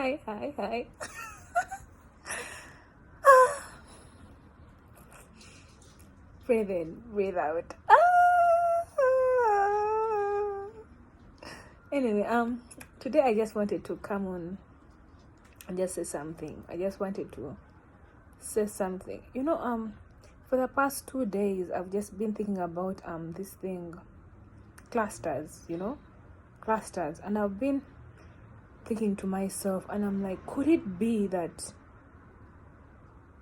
Hi. Breathe in, breathe out. Anyway, today I just wanted to come on and just say something. I just wanted to say something. For the past 2 days, I've just been thinking about this thing, clusters. Clusters, and I've been thinking to myself, and I'm like, could it be that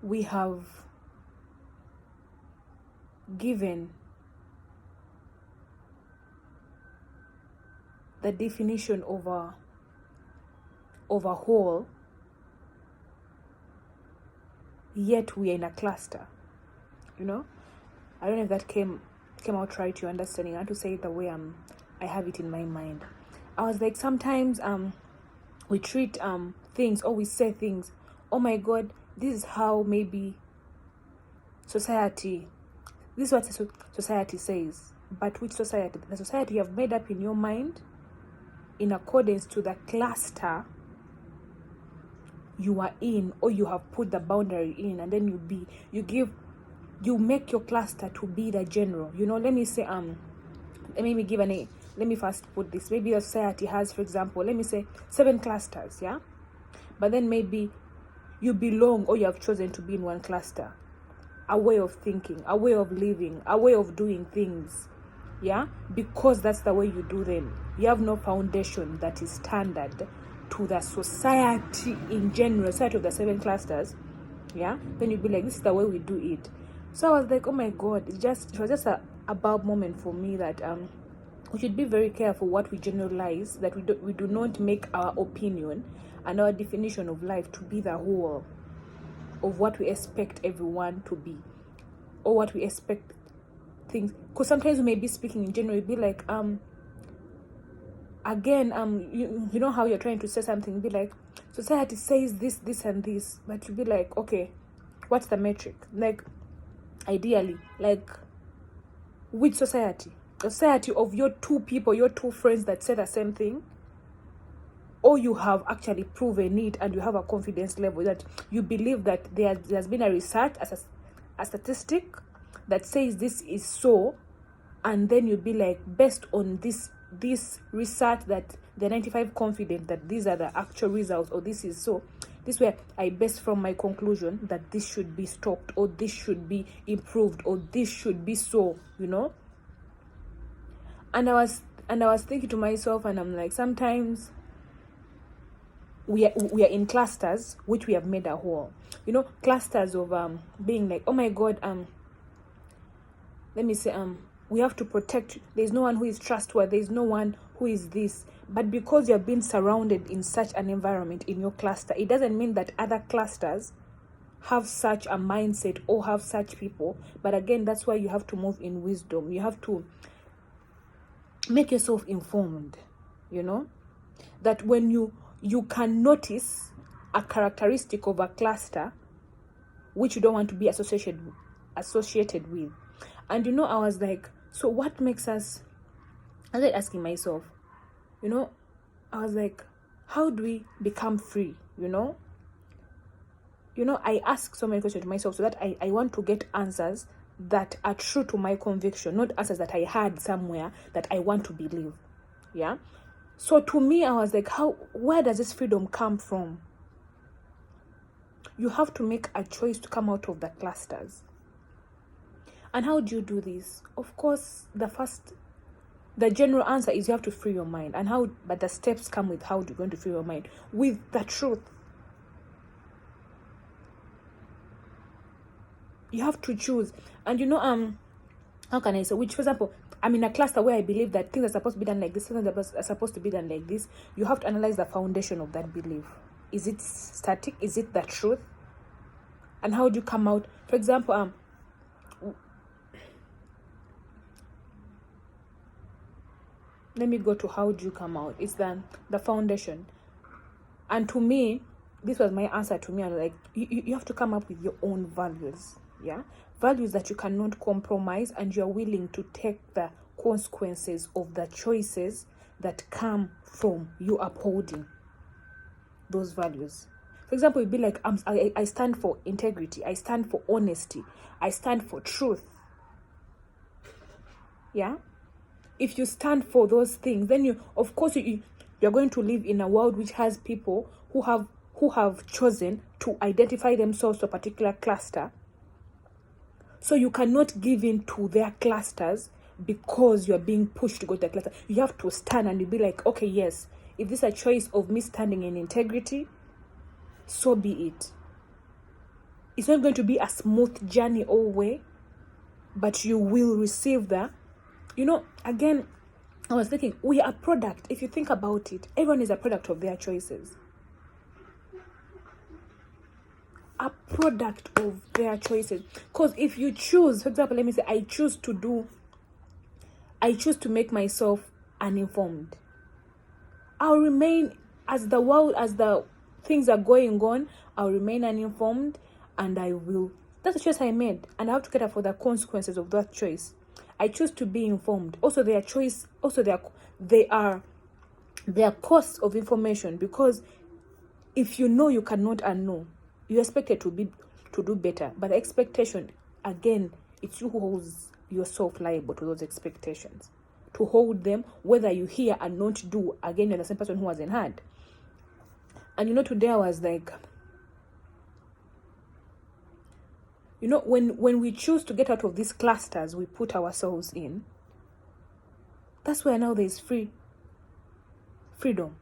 we have given the definition of a whole, yet we are in a cluster? I don't know if that came out right to your understanding. I had to say it the way I have it in my mind. I was like, sometimes we treat things, or we say things, oh my god, this is how maybe society, this is what society says. But which society? The society you have made up in your mind in accordance to the cluster you are in, or you have put the boundary in, and then you make your cluster to be the general. Let me say, let me give let me first put this. Maybe a society has, for example, let me say 7 clusters, yeah? But then maybe you belong, or you have chosen to be in one cluster. A way of thinking, a way of living, a way of doing things, yeah? Because that's the way you do them. You have no foundation that is standard to the society in general, society of the 7 clusters, yeah? Then you'd be like, this is the way we do it. So I was like, oh my god, it was just a bad moment for me that we should be very careful what we generalize, that we do not make our opinion and our definition of life to be the whole of what we expect everyone to be, or what we expect things. Because sometimes we may be speaking in general, be like, you know how you're trying to say something, be like, society says this and this, but you be like, okay, what's the metric? Like, ideally, like, which society? The society of your 2 people, your 2 friends that say the same thing? Or you have actually proven it, and you have a confidence level that you believe that there's been a research, a statistic that says this is so, and then you'd be like, based on this research, that they're 95 confident that these are the actual results, or this is so. This way I base from my conclusion that this should be stopped, or this should be improved, or this should be so, And I was thinking to myself, and I'm like, sometimes we are in clusters which we have made a whole. Clusters of being like, oh my god, let me say, we have to protect. There's no one who is trustworthy. There's no one who is this. But because you have been surrounded in such an environment in your cluster, it doesn't mean that other clusters have such a mindset or have such people. But again, that's why you have to move in wisdom. You have to make yourself informed, that when you can notice a characteristic of a cluster which you don't want to be associated with. And I was like, so what makes us, I was like asking myself, I was like, how do we become free? I ask so many questions to myself so that I want to get answers that are true to my conviction, not answers that I heard somewhere that I want to believe. Yeah. So to me, I was like, where does this freedom come from? You have to make a choice to come out of the clusters. And how do you do this? Of course, the general answer is you have to free your mind. But the steps come with how you're going to free your mind with the truth. You have to choose. And how can I say, which, for example, I'm in a cluster where I believe that things are supposed to be done like this, things are supposed to be done like this. You have to analyze the foundation of that belief. Is it static? Is it the truth? And how do you come out? For example, let me go to how do you come out. It's the foundation. And to me, this was my answer to me. I was like, you have to come up with your own values. Yeah, values that you cannot compromise, and you're willing to take the consequences of the choices that come from you upholding those values. For example, it'd be like, I stand for integrity, I stand for honesty, I stand for truth. Yeah? If you stand for those things, then you're going to live in a world which has people who have chosen to identify themselves to a particular cluster. So you cannot give in to their clusters because you're being pushed to go to the cluster. You have to stand and you'll be like, okay, yes, if this is a choice of me standing in integrity, so be it. It's not going to be a smooth journey all the way, but you will receive that. Again, I was thinking, we are a product. If you think about it, everyone is a product of their choices. A product of their choices. Because if you choose, for example, let me say, I choose to make myself uninformed. I'll remain, as the things are going on, I'll remain uninformed, and that's a choice I made, and I have to cater for the consequences of that choice. I choose to be informed. Also, their choice, they are costs of information, because if you know you cannot unknow, you expect it to do better. But the expectation, again, it's you who holds yourself liable to those expectations. To hold them, whether you hear and not do, again, you're the same person who hasn't heard. And today I was like, when we choose to get out of these clusters we put ourselves in, that's where now there's freedom.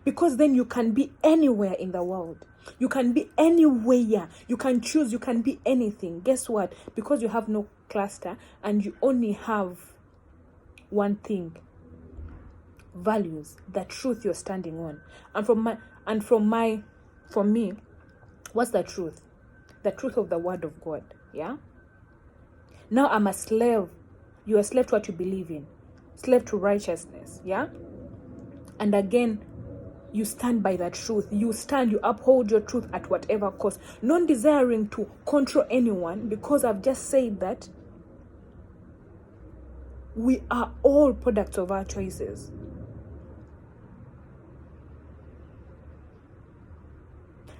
Because then you can be anywhere in the world. You can be anywhere. You can choose. You can be anything. Guess what? Because you have no cluster and you only have one thing: values, the truth you're standing on. And for me, what's the truth? The truth of the word of God. Yeah. Now I'm a slave. You're a slave to what you believe in. Slave to righteousness. Yeah. And again, you stand by the truth. You uphold your truth at whatever cost. Not desiring to control anyone, because I've just said that we are all products of our choices.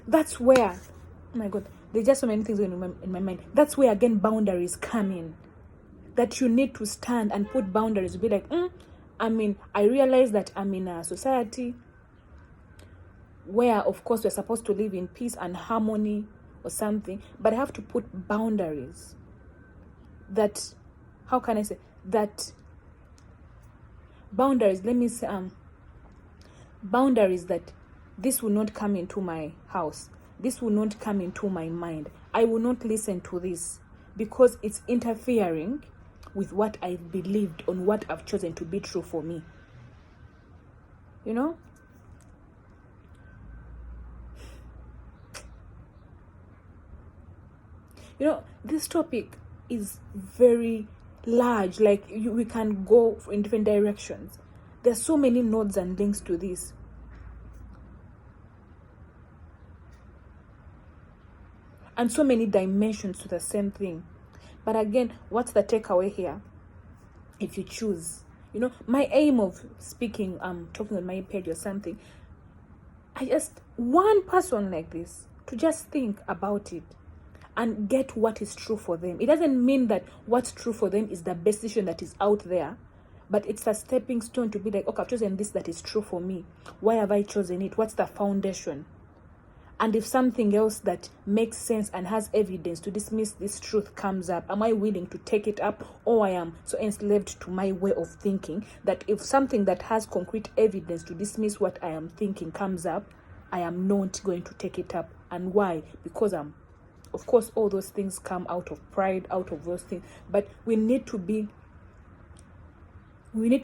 That's where, oh my God, there's just so many things going on in my mind. That's where, again, boundaries come in. That you need to stand and put boundaries. Be like, I realize that I'm in a society where, of course, we're supposed to live in peace and harmony or something, but I have to put boundaries. That, how can I say that? Boundaries, let me say, boundaries that this will not come into my house. This will not come into my mind. I will not listen to this because it's interfering with what I've believed, on what I've chosen to be true for me. This topic is very large. Like, we can go in different directions. There's so many nodes and links to this. And so many dimensions to the same thing. But again, what's the takeaway here? If you choose, my aim of speaking, talking on my page or something, I just one person like this to just think about it and get what is true for them. It doesn't mean that what's true for them is the best decision that is out there, but it's a stepping stone to be like, okay, I've chosen this that is true for me. Why have I chosen it? What's the foundation? And if something else that makes sense and has evidence to dismiss this truth comes up, am I willing to take it up? Or I am so enslaved to my way of thinking that if something that has concrete evidence to dismiss what I am thinking comes up, I am not going to take it up. And why? Because of course, all those things come out of pride, out of those things. But we need to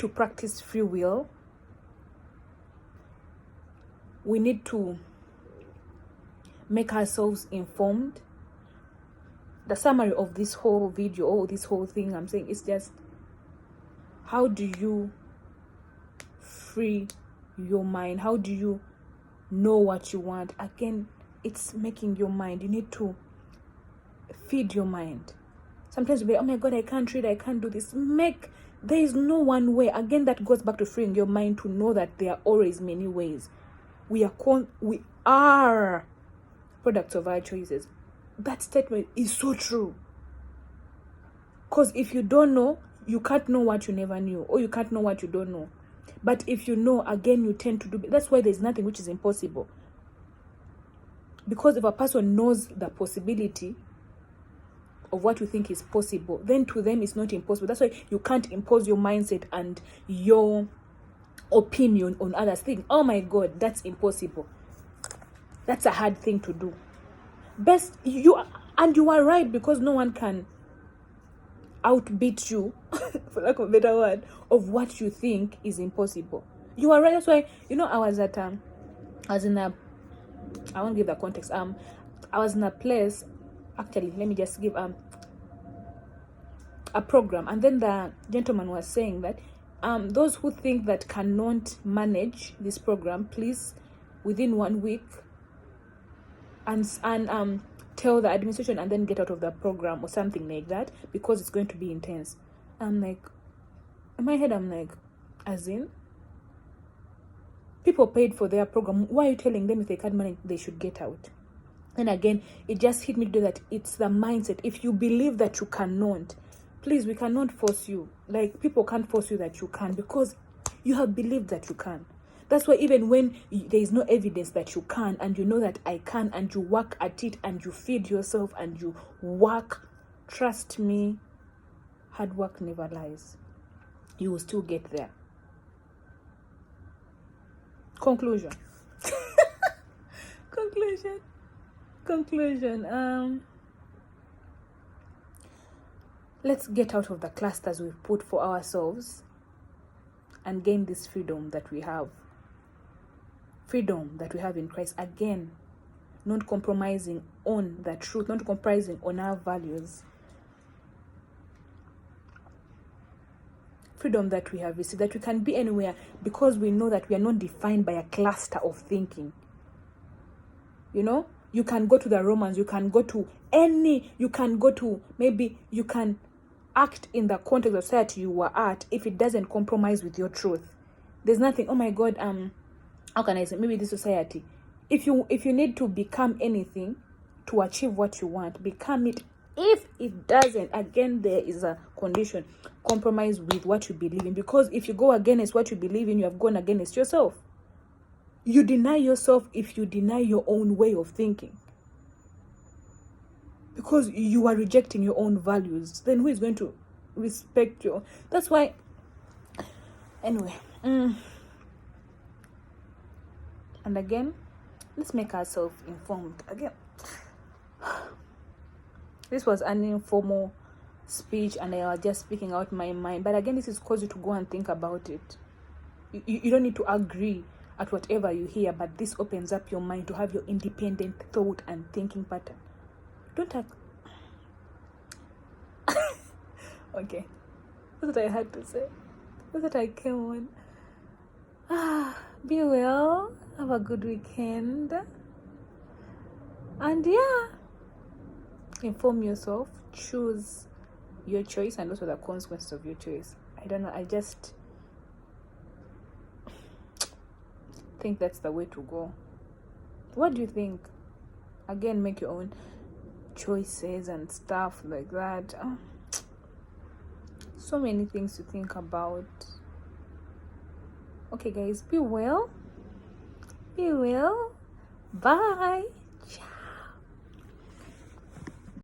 practice free will. We need to make ourselves informed. The summary of this whole video, or this whole thing I'm saying, is just, how do you free your mind? How do you know what you want? Again, it's making your mind. You need to feed your mind. Sometimes you'll be like, oh my God, I can't read, I can't do this. There is no one way. Again, that goes back to freeing your mind to know that there are always many ways. we are products of our choices. That statement is so true. Because if you don't know, you can't know what you never knew, or you can't know what you don't know. But if you know, again, you tend to do. That's why there's nothing which is impossible. Because if a person knows the possibility of what you think is possible, then to them it's not impossible. That's why you can't impose your mindset and your opinion on others. Think, oh my God, that's impossible. That's a hard thing to do. You are right, because no one can outbeat you, for lack of a better word, of what you think is impossible. You are right. That's why, I was in a, I won't give the context. I was in a place. Actually, let me just give a program, and then the gentleman was saying that those who think that cannot manage this program, please, within 1 week, and tell the administration and then get out of the program or something like that, because it's going to be intense. I'm like, in my head, I'm like, as in, people paid for their program. Why are you telling them if they can't manage, they should get out? And again, it just hit me to do that. It's the mindset. If you believe that you cannot, please, we cannot force you. Like, people can't force you that you can, because you have believed that you can. That's why even when there is no evidence that you can, and you know that I can, and you work at it, and you feed yourself, and you work, trust me, hard work never lies. You will still get there. Conclusion. Conclusion. Let's get out of the clusters we've put for ourselves and gain this freedom that we have. Freedom that we have in Christ. Again, not compromising on the truth, not compromising on our values. Freedom that we have received, that we can be anywhere, because we know that we are not defined by a cluster of thinking. You can go to the Romans, you can go to maybe you can act in the context of society you were at, if it doesn't compromise with your truth. There's nothing, oh my God, how can I say, maybe this society, if you need to become anything to achieve what you want, become it. If it doesn't, again, there is a condition, compromise with what you believe in, because if you go against what you believe in, you have gone against yourself. You deny yourself if you deny your own way of thinking, because you are rejecting your own values. Then who is going to respect you? That's why, anyway, and again, let's make ourselves informed. Again, this was an informal speech, and I was just speaking out my mind. But again, this is cause you to go and think about it. You don't need to agree at whatever you hear, but this opens up your mind to have your independent thought and thinking pattern. Don't okay, that's what I had to say. That's what I came on. Be well, have a good weekend, and inform yourself, choose your choice, and also the consequences of your choice. I don't know, I just think that's the way to go. What do you think? Again, make your own choices and stuff like that. So many things to think about. Okay guys, be well, bye.